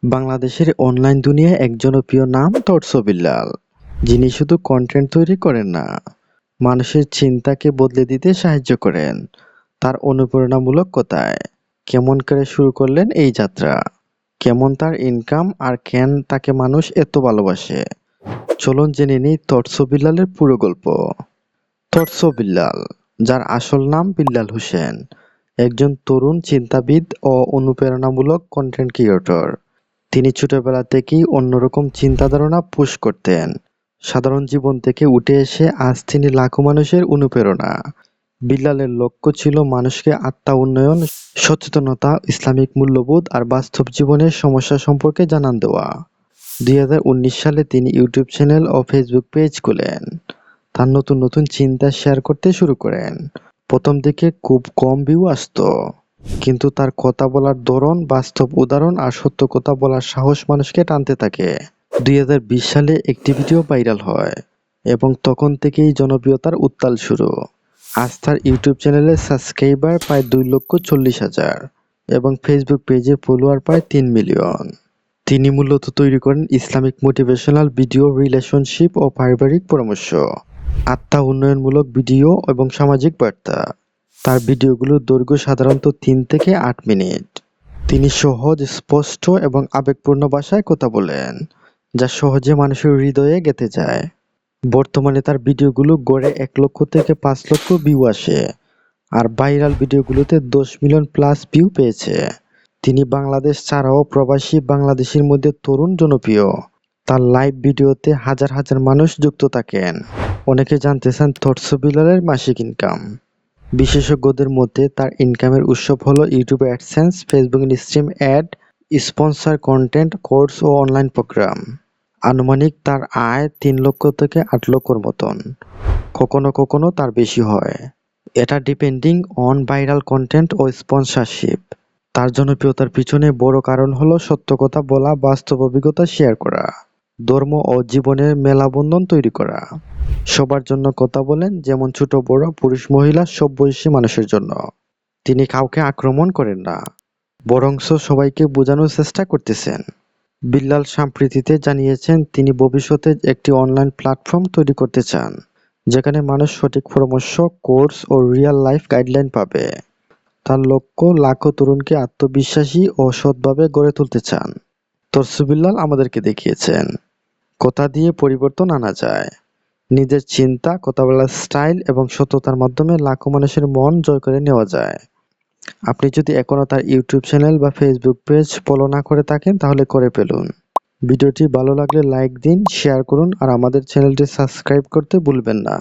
বাংলাদেশের অনলাইন দুনিয়ায় এক জনপ্রিয় নাম তটস বিল্লাল, যিনি শুধু কন্টেন্ট তৈরি করেন না, মানুষের চিন্তাকে বদলে দিতে সাহায্য করেন। তার অনুপ্রেরণামূলক কথায় কেমন করে শুরু করলেন এই যাত্রা, কেমন তার ইনকাম, আর কেন তাকে মানুষ এত ভালোবাসে। চলুন জেনে নিই তটস বিল্লালের পুরো গল্প। তটস বিল্লাল, যার আসল নাম বিল্লাল হোসেন, একজন তরুণ চিন্তাবিদ ও অনুপ্রেরণামূলক কন্টেন্ট ক্রিয়েটর। তিনি ছোটবেলা থেকেই অন্যরকম চিন্তাধারণা পোষ করতেন। সাধারণ জীবন থেকে উঠে এসে আজ তিনি লাখো মানুষের অনুপ্রেরণা। বিল্লালের লক্ষ্য ছিল মানুষকে আত্মা উন্নয়ন, সচেতনতা, ইসলামিক মূল্যবোধ আর বাস্তব জীবনের সমস্যা সম্পর্কে জানান দেওয়া। 2019 সালে তিনি ইউটিউব চ্যানেল ও ফেসবুক পেজ খোলেন। তার নতুন নতুন চিন্তা শেয়ার করতে শুরু করেন। প্রথম দিকে খুব কম ভিউ আসতো, কিন্তু তার কথা বলার ধরন, বাস্তব উদাহরণ আর সত্য কথা বলার সাহস মানুষকে টানতে থাকে। 2020 সালে একটি ভিডিও ভাইরাল হয় এবং তখন থেকেই জনপ্রিয়তার উত্তাল শুরু। আজ তার ইউটিউব চ্যানেলে সাবস্ক্রাইবার প্রায় 2,40,000 এবং ফেসবুক পেজে ফলোয়ার প্রায় 3 মিলিয়ন। তিনি মূলত তৈরি করেন ইসলামিক মোটিভেশনাল ভিডিও, রিলেশনশিপ ও পারিবারিক পরামর্শ, আত্মা উন্নয়নমূলক ভিডিও এবং সামাজিক বার্তা। তার ভিডিওগুলোর দৈর্ঘ্য সাধারণত 3 থেকে 8 মিনিট। তিনি সহজ, স্পষ্ট এবং আবেগপূর্ণ ভাষায় কথা বলেন, যা সহজে মানুষের হৃদয়ে গেঁথে যায়। বর্তমানে তার ভিডিওগুলো গড়ে 1 লক্ষ থেকে 5 লক্ষ ভিউ আসে, আর ভাইরাল ভিডিওগুলোতে 10 মিলিয়ন প্লাস ভিউ পেয়েছে। তিনি বাংলাদেশ ছাড়াও প্রবাসী বাংলাদেশির মধ্যে তরুণ জনপ্রিয়। তার লাইভ ভিডিওতে হাজার হাজার মানুষ যুক্ত থাকেন। অনেকে জানতে চান তটস বিল্লালের মাসিক ইনকাম। বিশেষজ্ঞদের মধ্যে তার ইনকামের উৎস হলো YouTube AdSense, Facebook stream ad, sponsor content, course ও অনলাইন প্রোগ্রাম। আনুমানিক তার আয় 3 লক্ষ থেকে 8 লক্ষর মতন। কখনো কখনো তার বেশি হয়। এটা ডিপেন্ডিং অন ভাইরাল কন্টেন্ট ও স্পন্সরশিপ। তার জনপ্রিয়তার পিছনে বড় কারণ হলো সত্য কথা বলা, বাস্তব অভিজ্ঞতা শেয়ার করা, ধর্ম ও জীবনের মেলাবন্ধন তৈরি করা। সবার জন্য কথা বলেন, যেমন ছোট বড়, পুরুষ মহিলা, সব বয়সী মানুষের জন্য। তিনি কাউকে আক্রমণ করেন না, বরংস সবাইকে বোঝানোর চেষ্টা করতেছেন। বিল্লাল সম্প্রতিতে জানিয়েছেন তিনি ভবিষ্যতে একটি অনলাইন প্ল্যাটফর্ম তৈরি করতে চান, যেখানে মানুষ সঠিক পরামর্শ, কোর্স ও রিয়েল লাইফ গাইডলাইন পাবে। তার লক্ষ্য লাখো তরুণকে আত্মবিশ্বাসী ও সৎভাবে গড়ে তুলতে চান। তটস বিল্লাল আমাদেরকে দেখিয়েছেন কথা দিয়ে পরিবর্তন আনা যায়। নিজের চিন্তা, কথা বলার স্টাইল এবং সততার মাধ্যমে লাখো মানুষের মন জয় করে নেওয়া যায়। আপনি যদি এখনো তার ইউটিউব চ্যানেল বা ফেসবুক পেজ ফলো না করে থাকেন, তাহলে করে ফেলুন। ভিডিওটি ভালো লাগলে লাইক দিন, শেয়ার করুন আর আমাদের চ্যানেলটি সাবস্ক্রাইব করতে ভুলবেন না।